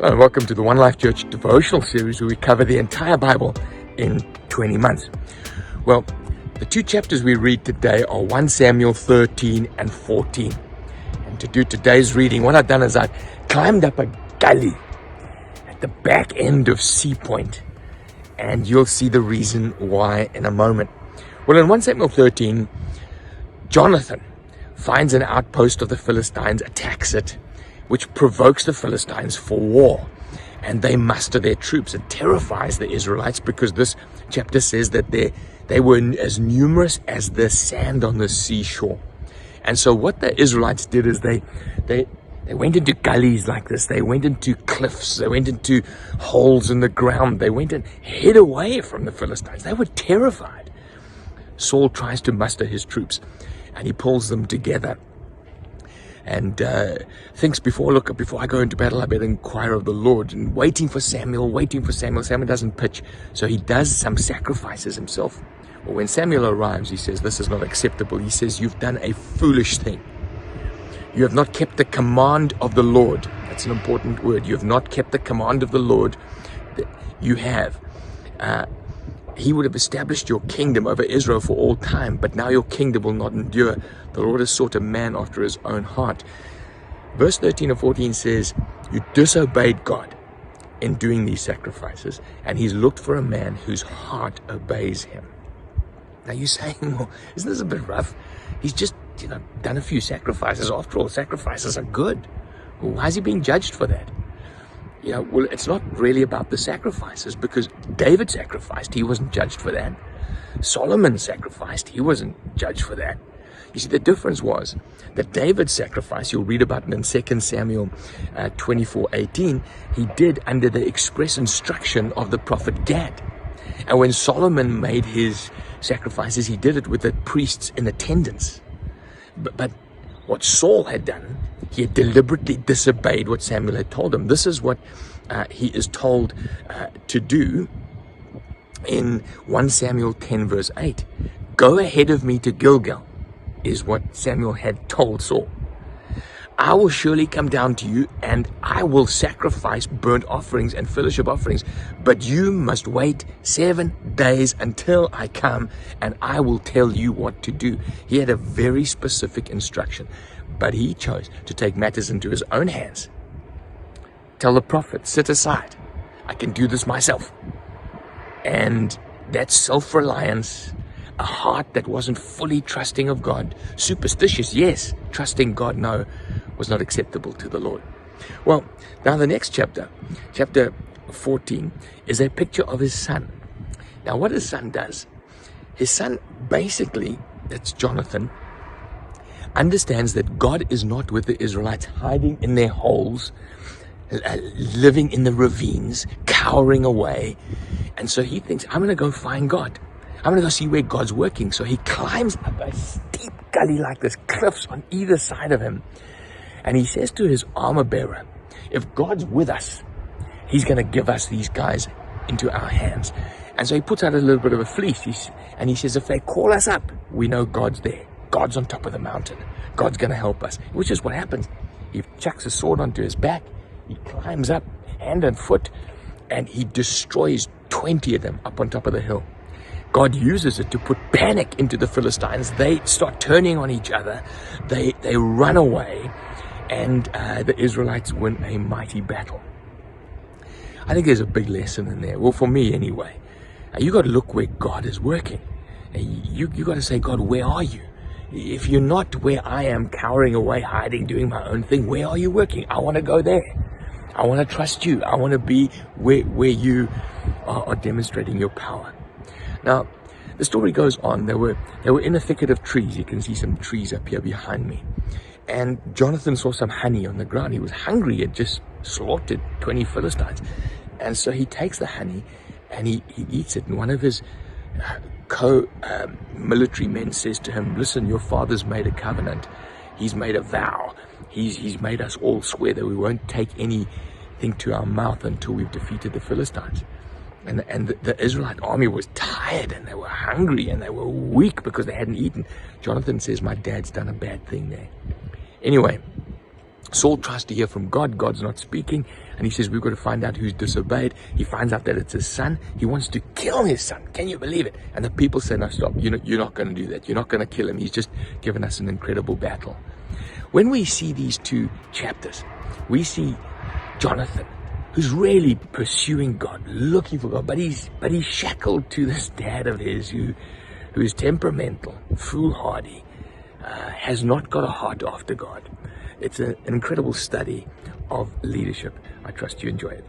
Hello and welcome to the One Life Church devotional series where we cover the entire Bible in 20 months. Well, the two chapters we read today are 1 Samuel 13 and 14. And to do today's reading, what I've done is I've climbed up a gully at the back end of Sea Point. And you'll see the reason why in a moment. Well, in 1 Samuel 13, Jonathan finds an outpost of the Philistines, attacks it, which provokes the Philistines for war. And they muster their troops. It terrifies the Israelites because this chapter says that they were as numerous as the sand on the seashore. And so what the Israelites did is they went into gullies like this. They went into cliffs. They went into holes in the ground. They went and hid away from the Philistines. They were terrified. Saul tries to muster his troops and he pulls them together. And thinks before I go into battle, I better inquire of the Lord. And waiting for Samuel. Samuel doesn't pitch. So he does some sacrifices himself. Well, when Samuel arrives, he says, this is not acceptable. He says, you've done a foolish thing. You have not kept the command of the Lord. That's an important word. You have not kept the command of the Lord. You have. He would have established your kingdom over Israel for all time, but now your kingdom will not endure. The Lord has sought a man after his own heart. Verse 13 and 14 says, you disobeyed God in doing these sacrifices, and he's looked for a man whose heart obeys him. Now you're saying, well, isn't this a bit rough? He's just, done a few sacrifices. After all, sacrifices are good. Well, why is he being judged for that? Well, it's not really about the sacrifices, because David sacrificed. He wasn't judged for that. Solomon sacrificed. He wasn't judged for that. You see, the difference was that David's sacrifice, you'll read about it in 2 Samuel 24:18, he did under the express instruction of the prophet Gad. And when Solomon made his sacrifices, he did it with the priests in attendance. But what Saul had done, he had deliberately disobeyed what Samuel had told him. This is what he is told to do in 1 Samuel 10 verse 8. Go ahead of me to Gilgal, is what Samuel had told Saul. I will surely come down to you and I will sacrifice burnt offerings and fellowship offerings, but you must wait 7 days until I come and I will tell you what to do. He had a very specific instruction, but he chose to take matters into his own hands. Tell the prophet, sit aside. I can do this myself. And that self-reliance, a heart that wasn't fully trusting of God, superstitious, yes, trusting God, no, was not acceptable to the Lord. Well, now the next chapter 14, is a picture of his son. Now what his son does, his son basically, that's Jonathan, understands that God is not with the Israelites hiding in their holes, living in the ravines, cowering away. And so he thinks, I'm going to go find God. I'm going to go see where God's working. So he climbs up a steep gully like this, cliffs on either side of him. And he says to his armor bearer, if God's with us, he's going to give us these guys into our hands. And so he puts out a little bit of a fleece. And he says, if they call us up, we know God's there. God's on top of the mountain. God's going to help us, which is what happens. He chucks a sword onto his back. He climbs up hand and foot and he destroys 20 of them up on top of the hill. God uses it to put panic into the Philistines. They start turning on each other. They run away, and the Israelites win a mighty battle. I think there's a big lesson in there. Well, for me anyway. You got to look where God is working. You got to say, God, where are you? If you're not where I am, cowering away, hiding, doing my own thing, where are you working? I want to go there. I want to trust you. I want to be where you are demonstrating your power. Now, the story goes on. They were in a thicket of trees. You can see some trees up here behind me. And Jonathan saw some honey on the ground. He was hungry. He had just slaughtered 20 Philistines. And so he takes the honey and he eats it. And one of his military men says to him, listen, your father's made a covenant. He's made a vow. He's made us all swear that we won't take anything to our mouth until we've defeated the Philistines. And the Israelite army was tired and they were hungry and they were weak because they hadn't eaten. Jonathan says, my dad's done a bad thing there. Anyway, Saul tries to hear from God. God's not speaking. And he says, we've got to find out who's disobeyed. He finds out that it's his son. He wants to kill his son. Can you believe it? And the people say, no, stop. You're not going to do that. You're not going to kill him. He's just given us an incredible battle. When we see these two chapters, we see Jonathan, who's really pursuing God, looking for God, but he's shackled to this dad of his who is temperamental, foolhardy, has not got a heart after God. It's an incredible study of leadership. I trust you enjoy it.